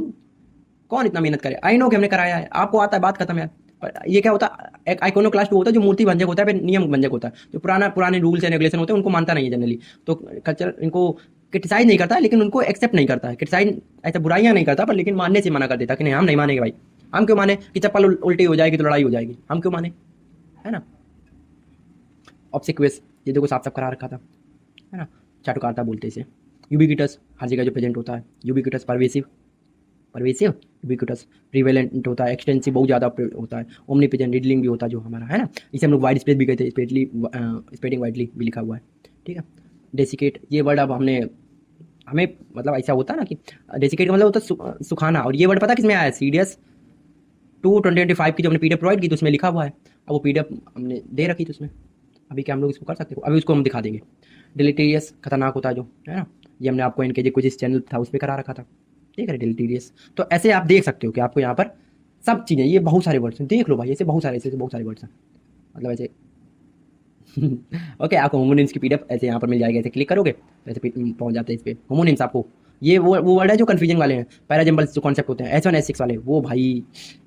कौन इतना मेहनत करे। आई नो कि हमने कराया है, आपको आता है, बात खत्म यार। पर ये क्या होता है, एक आइकोनोक्लास्ट होता है जो मूर्ति भंजक होता है, फिर नियम भंजक होता है, जो पुराने रूल्स एंड रेगुलेशन होते हैं उनको मानता नहीं है जनरली। तो कल्चर इनको क्रिटिसाइज नहीं करता है, लेकिन उनको एक्सेप्ट नहीं करता है। क्रिटिसाइज ऐसा बुराइयां नहीं करता, पर लेकिन मानने से मना कर देता कि नहीं हम नहीं मानेंगे भाई। हम क्यों माने कि चप्पल उल्टी हो जाएगी तो लड़ाई हो जाएगी, हम क्यों माने, है ना। ऑब्सिक्वेस ये देखो साफ साफ करा रखा था, है ना। चाटुकारिता बोलते हैं इसे। यूबिक्विटस हर जगह जो प्रेजेंट होता है। यूबिक्विटस परवेसिव यूबिक्विटस प्रीवेलेंट होता है, एक्सटेंसिव बहुत ज़्यादा होता है। ओमनीप्रेजेंट रीडलिंग भी होता है जो हमारा, है ना। इसे हम लोग वाइड स्पेस भी कहते हैं, स्प्रेडिंग वाइडली भी लिखा हुआ है, ठीक है। डेसिकेट ये वर्ड अब हमें मतलब ऐसा होता है ना कि डेसिकेट का मतलब होता है सुखाना, और ये वर्ड पता किसमें आया है, सीडीएस 2025 की जो हमने पीडीएफ प्रोवाइड की तो उसमें लिखा हुआ है। अब वो पीडीएफ हमने दे रखी थी उसमें, अभी क्या हम लोग इसको कर सकते हो, अभी उसको हम दिखा देंगे। डिलीटेरियस खतरनाक होता है जो, है ना, ये हमने आपको इनके जो कुछ इस चैनल था उस पर करा रखा था, ठीक है। डिलीटेरियस तो ऐसे आप देख सकते हो कि आपको यहाँ पर सब चीज़ें, ये बहुत सारे वर्ड्स हैं, देख लो भाई, ऐसे बहुत सारे वर्ड्स हैं, मतलब ऐसे ओके। आपको होमोनिम्स की पीडीएफ ऐसे यहाँ पर मिल जाएगी, ऐसे क्लिक करोगे तो ऐसे पहुँच जाते हैं इस पर होमोनिम्स आपको। ये वो वर्ड है जो कन्फ्यूजन वाले हैं, पैराजम्बल्स जो कॉन्सेप्ट होते हैं H1 H6 वाले, वो भाई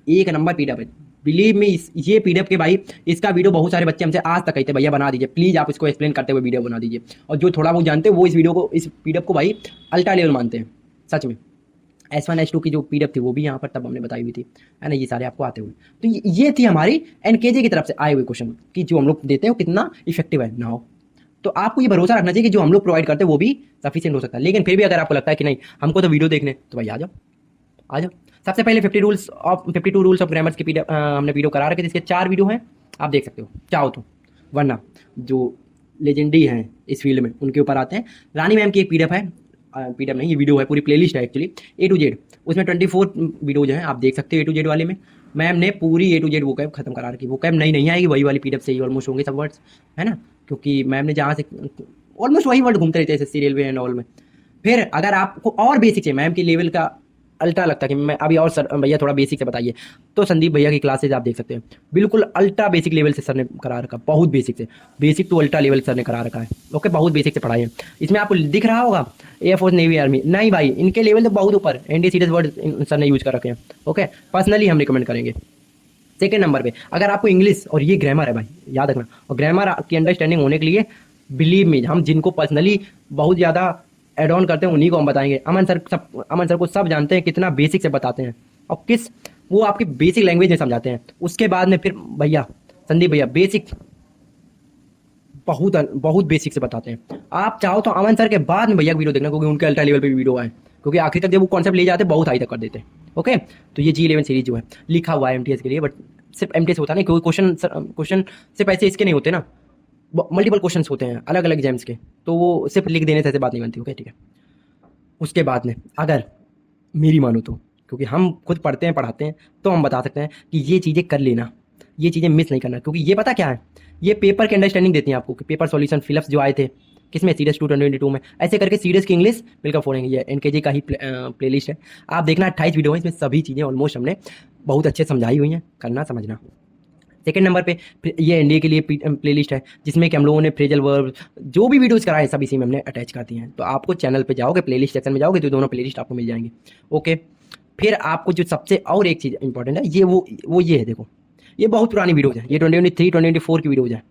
एक नंबर पीडीएफ है। बिलीव मी, ये पीडीएफ के भाई, इसका वीडियो बहुत सारे बच्चे हमसे आज तक कहते हैं भैया बना दीजिए प्लीज़, आप इसको एक्सप्लेन करते हुए वीडियो बना दीजिए। और जो थोड़ा बहुत जानते हैं वो इस पीडीएफ को भाई अल्ट्रा लेवल मानते हैं, सच में। H1 H2 की जो पीडीएफ थी वो भी यहाँ पर तब हमने बताई हुई थी, है ना, ये सारे आपको आते हुए। तो ये थी हमारी एनकेजे की तरफ से आए हुए क्वेश्चन कि जो हम लोग देते हैं वो कितना इफेक्टिव है ना हो। तो आपको ये भरोसा रखना चाहिए कि जो हम लोग प्रोवाइड करते हैं वो भी सफिशिएंट हो सकता है। लेकिन फिर भी अगर आपको लगता है कि नहीं हमको तो वीडियो देखने, तो भाई आ जाओ। सबसे पहले 52 रूल्स ऑफ ग्रामर्स की पीडीएफ हमने वीडियो करा रखे थे, इसके 4 वीडियो हैं, आप देख सकते हो चाहो तो। वरना जो लेजेंडरी हैं इस फील्ड में उनके ऊपर आते हैं। रानी मैम की एक पीडीएफ है, पीडीएफ नहीं ये वीडियो है, पूरी प्लेलिस्ट है एक्चुअली A to Z, उसमें 24 वीडियोज हैं, आप देख सकते हो। A to Z वाले में मैम ने पूरी A to Z वोकैब खत्म करा रखी। वोकैब नहीं आएगी, वही वाली पीडीएफ से ही ऑलमोस्ट होंगे सब वर्ड्स, है ना, क्योंकि मैम ने जहाँ से ऑलमोस्ट वही वर्ड घूमते रहते हैं SSC रेलवे एंड ऑल में। फिर अगर आपको और बेसिक है, मैम की लेवल का अल्ट्रा लगता है कि मैं अभी और सर भैया थोड़ा बेसिक से बताइए, तो संदीप भैया की क्लासेज आप देख सकते हैं, बिल्कुल अल्ट्रा बेसिक लेवल से सर ने करा रखा, बहुत बेसिक से, basic to ultra level sir ने करा रखा है। ओके, बहुत बेसिक से पढ़ाई है। इसमें आपको दिख रहा होगा एयरफोर्स नेवी आर्मी, नहीं भाई इनके लेवल तो बहुत ऊपर, ND सीरीज वर्ड सर ने यूज कर रखे हैं। ओके, पर्सनली हम रिकमेंड करेंगे। सेकेंड नंबर पे अगर आपको इंग्लिश और ये ग्रामर है भाई, याद रखना, और ग्रामर की अंडरस्टैंडिंग होने के लिए बिलीव मी, हम जिनको पर्सनली बहुत ज़्यादा एड ऑन करते हैं उन्हीं को हम बताएंगे। अमन सर को सब जानते हैं, कितना बेसिक से बताते हैं, और वो आपकी बेसिक लैंग्वेज में समझाते हैं। उसके बाद में फिर भैया संदीप भैया बेसिक बहुत बेसिक से बताते हैं। आप चाहो तो अमन सर के बाद में भैया वीडियो देखना, क्योंकि उनके अल्ट्रा लेवल पे वीडियो आए, क्योंकि आखिर तक जब वो कॉन्सेप्ट ले जाते हैं बहुत हाई तक कर देते हैं। ओके, तो ये G11 सीरीज जो है लिखा हुआ है MTS के लिए, बट सिर्फ MTS होता नहीं, क्योंकि क्वेश्चन सिर्फ ऐसे इसके नहीं होते ना, मल्टीपल क्वेश्चन होते हैं अलग अलग एग्जाम्स के, तो वो सिर्फ लिख देने से ऐसे बात नहीं बनती। ओके ठीक है। उसके बाद में अगर मेरी मानो तो, क्योंकि हम खुद पढ़ते हैं पढ़ाते हैं, तो हम बता सकते हैं कि ये चीज़ें कर लेना, ये चीज़ें मिस नहीं करना, क्योंकि ये पता क्या है, ये पेपर की अंडरस्टैंडिंग देती हैं आपको कि पेपर सॉल्यूशन फिलअप्स जो आए थे किसमें, सीरीज 2022 में, ऐसे करके सीरीज की इंग्लिश मिलकर फोड़ेंगे। ये NKJ का ही प्लेलिस्ट है, आप देखना 28 वीडियो है, इसमें सभी चीज़ें ऑलमोस्ट हमने बहुत अच्छे समझाई हुई हैं, करना समझना। सेकेंड नंबर पे ये NDA के लिए प्लेलिस्ट है, जिसमें कि हम लोगों ने फ्रेजल वर्ब जो भी वीडियोस कराए सब इसी में हमने अटैच कर दिए हैं। तो आपको चैनल पे जाओगे, प्लेलिस्ट सेक्शन में जाओगे तो दोनों प्लेलिस्ट आपको मिल जाएंगे। ओके, फिर आपको जो सबसे और एक चीज़ इंपॉर्टेंट है, ये वो ये है, देखो ये बहुत पुरानी वीडियोज है, ये 2023 2024 की वीडियोज है।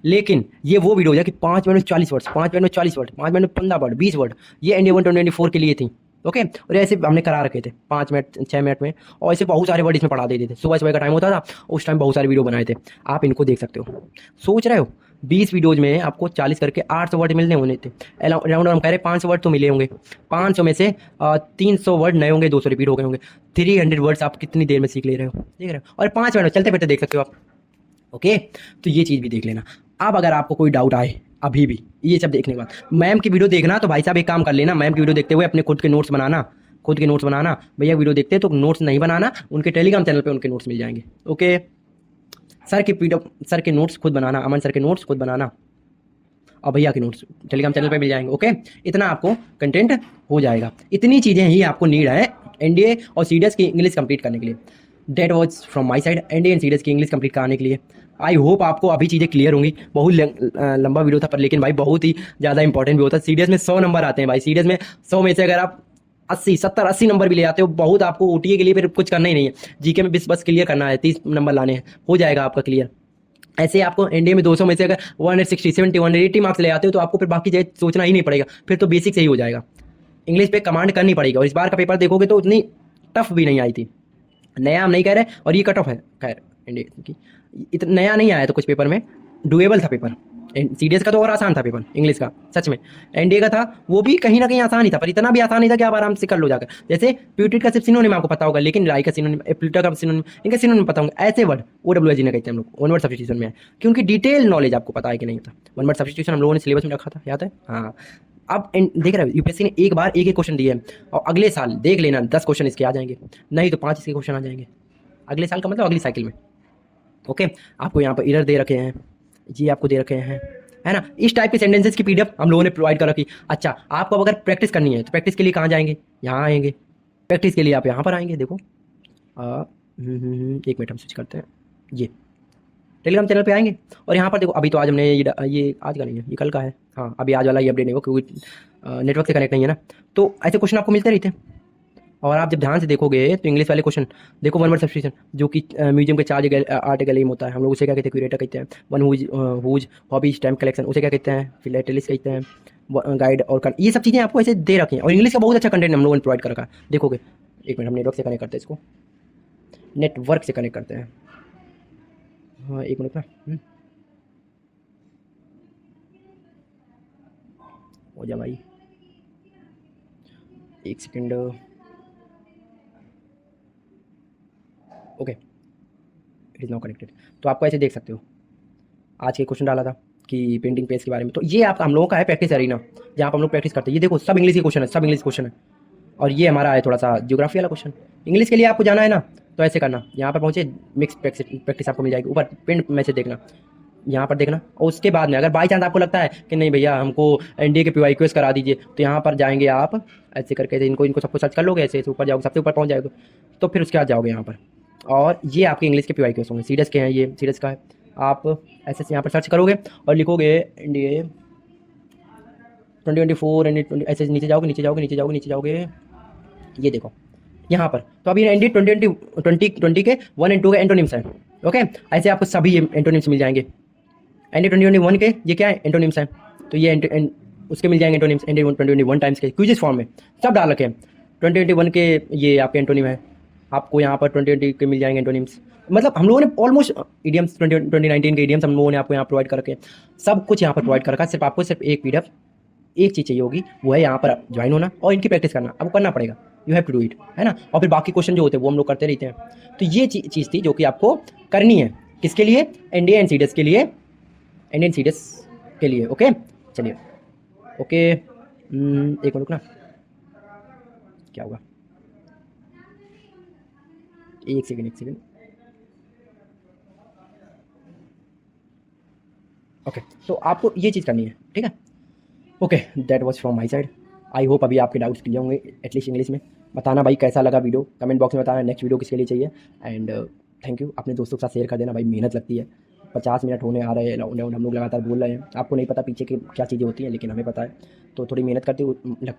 लेकिन ये वो वीडियो है कि 5 मिनट में 40 वर्ड, 5 मिनट में 40 वर्ड, 5 मिनट में 15 वर्ड, 20 वर्ड, ये NDA 124 के लिए थी। ओके, और ऐसे हमने करा रखे थे 5 मिनट 6 मिनट में, और ऐसे बहुत सारे वर्ड इसमें पढ़ा देते थे। सुबह सुबह का टाइम होता था, उस टाइम बहुत सारे वीडियो बनाए थे, आप इनको देख सकते हो। सोच रहे हो 20 वीडियोज में आपको 40 करके 800 वर्ड मिलने होने थे। अराउंड हम कह रहे 500 वर्ड तो मिले होंगे, 500 में से 300 वर्ड नए होंगे, 200 रिपीट हो गए होंगे। 300 वर्ड्स आप कितनी देर में सीख ले रहे हो, देख रहे हो, और 5 मिनट में चलते फिरते देख सकते हो आप। ओके, तो ये चीज़ भी देख लेना। अब अगर आपको कोई डाउट आए अभी भी ये सब देखने के बाद, मैम की वीडियो देखना, तो भाई साहब एक काम कर लेना, मैम की वीडियो देखते हुए अपने खुद के नोट्स बनाना, खुद के नोट्स बनाना। भैया वीडियो देखते तो नोट्स नहीं बनाना, उनके टेलीग्राम चैनल पे उनके नोट्स मिल जाएंगे। ओके, सर के पीडीएफ, सर के नोट्स खुद बनाना, अमन सर के नोट्स खुद बनाना, और भैया के नोट्स टेलीग्राम चैनल पे मिल जाएंगे। ओके, इतना आपको कंटेंट हो जाएगा। इतनी चीज़ें ही आपको नीड है NDA और CDS की इंग्लिश कंप्लीट करने के लिए। That was from my side, NDA and CDS की इंग्लिश कंप्लीट कराने के लिए। आई होप आपको अभी चीज़ें क्लियर होंगी। बहुत लंबा वीडियो था पर लेकिन भाई बहुत ही ज़्यादा इंपॉर्टेंट भी होता है। CDS में 100 नंबर आते हैं भाई, CDS में 100 में से अगर आप 80 70 80 नंबर भी ले आते हो, बहुत आपको OTA के लिए फिर कुछ करना ही नहीं है। GK में बस क्लियर करना है, 30 नंबर लाने हैं, हो जाएगा आपका क्लियर। ऐसे आपको NDA में 200 में से अगर 160 70 180 मार्क्स ले आते हो तो आपको फिर बाकी चीज़ें सोचना ही नहीं पड़ेगा, फिर तो बेसिक से ही हो जाएगा। इंग्लिश पे कमांड करनी पड़ेगी, और इस बार का पेपर देखोगे तो उतनी टफ भी नहीं आई थी। नया हम नहीं कह रहे, और ये कट ऑफ है, खैर NDA की इतना नया नहीं आया तो कुछ पेपर में डुएबल था पेपर। CDS का तो और आसान था पेपर इंग्लिश का, सच में। NDA का था वो भी कहीं ना कहीं आसान ही था, पर इतना भी आसान नहीं था कि आप आराम से कर लो जाकर। जैसे प्यूटिट का सिर्फ सिनोनिम आपको पता होगा, लेकिन राई का सिनोनिम, एप्लिटा का सिनोनिम, इनका सिनोनिम पता होंगे। ऐसे वर्ड OWG ने कहते हैं हम लोग, वन वर्ड सब्स्टिट्यूशन में है, क्योंकि डिटेल नॉलेज आपको पता है कि नहीं होता। वन वर्ड सब्स्टिट्यूशन हम लोगों ने सिलेबस में रखा था, याद है? हाँ। अब देख रहे हो UPSC ने एक बार एक एक क्वेश्चन दिए हैं, और अगले साल देख लेना 10 क्वेश्चन इसके आ जाएंगे, नहीं तो 5 इसके क्वेश्चन आ जाएंगे अगले साल का, मतलब अगली साइकिल में। ओके, आपको यहाँ पर एरर दे रखे हैं, ये आपको दे रखे हैं, है ना। इस टाइप के सेंटेंसेस की PDF हम लोगों ने प्रोवाइड कर रखी। अच्छा, आपको अगर प्रैक्टिस करनी है तो प्रैक्टिस के लिए कहाँ जाएंगे? यहाँ आएंगे। प्रैक्टिस के लिए आप यहाँ पर आएंगे, देखो। एक मिनट हम स्विच करते हैं, ये टेलीग्राम चैनल पे आएंगे, और यहाँ पर देखो अभी तो आज हमने ये आज का नहीं है, ये कल का है। हाँ, अभी आज वाला ये अपडेट नहीं हो, क्योंकि नेटवर्क से कनेक्ट नहीं है ना। तो ऐसे क्वेश्चन आपको मिलते रहते हैं, और आप जब ध्यान से देखोगे तो इंग्लिश वाले क्वेश्चन देखो। वन वर्ड सब्स्टिट्यूशन जो कि म्यूजियम के चार्ज आर्टिकल में होता है, हम लोग उसे क्या कहते हैं? क्यूरेटर कहते हैं। One whose hobby stamp collection, उसे क्या कहते हैं? फिलेटेलिस्ट कहते हैं। गाइड और ये सब चीज़ें आपको ऐसे दे रखी हैं, और इंग्लिश का बहुत अच्छा कंटेंट हम लोगों ने प्रोवाइड कर रखा है। देखोगे, एक मिनट हम नेटवर्क से कनेक्ट करते हैं, इसको नेटवर्क से कनेक्ट करते हैं। हाँ, एक मिनट ना, हो जा भाई, एक second. Okay, it is now connected. तो आपको ऐसे देख सकते हो, आज के क्वेश्चन डाला था कि पेंटिंग पेज के बारे में, तो ये आप हम लोगों का है प्रैक्टिस एरिना, जहाँ पर हम लोग प्रैक्टिस करते हैं। ये देखो सब इंग्लिश के क्वेश्चन है, सब इंग्लिश क्वेश्चन है। और ये हमारा है थोड़ा सा ज्योग्राफी वाला क्वेश्चन। इंग्लिश के लिए आपको जाना है ना, तो ऐसे करना, यहाँ पर पहुँचे मिक्स प्रैक्टिस आपको मिल जाएगी। ऊपर पिन मैसेज देखना, यहाँ पर देखना, और उसके बाद में अगर बाई चांस आपको लगता है कि नहीं भैया हमको NDA के PYQs करा दीजिए, तो यहाँ पर जाएंगे आप, ऐसे करके इनको सबको सर्च कर लोगे, ऐसे ऊपर जाओगे, सबसे ऊपर पहुँच जाओगे, तो फिर उसके बाद जाओगे यहाँ पर, और ये आपके इंग्लिश के PYQs होंगे। CDS के हैं, ये CDS का है। आप ऐसे यहाँ पर सर्च करोगे और लिखोगे NDA 2024 NDA, ऐसे नीचे जाओगे नीचे जाओगे नीचे जाओगे नीचे जाओगे, ये देखो यहाँ पर। तो अभी NDA 2020 के 1 और 2 के एंटोनिम्स हैं। ओके, ऐसे आपको सभी ये एंटोनिम्स मिल जाएंगे। NDA 2021 के ये क्या है? एंटोनिम्स हैं, तो ये उसके मिल जाएंगे एंटोनिम्स। NDA 2021 टाइम्स के क्विज़ फॉर्म में सब डाल रखे हैं। 2021 के ये आपके एंटोनिम है, आपको यहाँ पर 2020 के मिल जाएंगे एंटोनिम्स। मतलब हम लोगों ने ऑलमोस्ट इडियम्स 2019 के इडियम्स हम लोगों ने आपको यहाँ प्रोवाइड कर रखे हैं, सब कुछ यहाँ पर प्रोवाइड कर रखा है। सिर्फ आपको सिर्फ एक PDF, एक चीज़ चाहिए होगी, वो है यहाँ पर ज्वाइन होना और इनकी प्रैक्टिस करना। अब करना पड़ेगा, you have to do it, है ना। और फिर बाकी क्वेश्चन जो होते हैं वो हम लोग करते रहते हैं। तो ये चीज़ थी जो कि आपको करनी है, किसके लिए? NDA एंड CDS के लिए, NDA CDS के लिए। ओके, चलिए, ओके, एक मिनट ना, क्या होगा, एक सेकेंड। ओके, तो आपको ये चीज़ करनी है, ठीक है। Okay, that was from my side. I hope अभी आपके डाउट्स क्लियर होंगे, एटलीस्ट इंग्लिश में। बताना भाई कैसा लगा वीडियो, कमेंट बॉक्स में बताना नेक्स्ट वीडियो किसके लिए चाहिए। एंड थैंक यू, अपने दोस्तों के साथ शेयर कर देना भाई, मेहनत लगती है। 50 मिनट होने आ रहे हैं, राउंड हम लोग लगातार बोल रहे हैं, आपको नहीं पता पीछे की क्या चीज़ें होती हैं, लेकिन हमें पता है। तो थोड़ी मेहनत लगती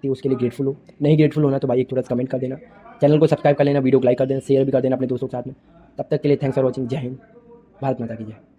है, उसके लिए ग्रेटफुल हो। नहीं ग्रेटफुल होना तो भाई एक थोड़ा सा कमेंट कर देना, चैनल को सब्सक्राइब कर लेना, वीडियो को लाइक कर देना, शेयर भी कर देना अपने दोस्तों के साथ में। तब तक के लिए थैंक्स फॉर वॉचिंग। जय हिंद, भारत माता की जय।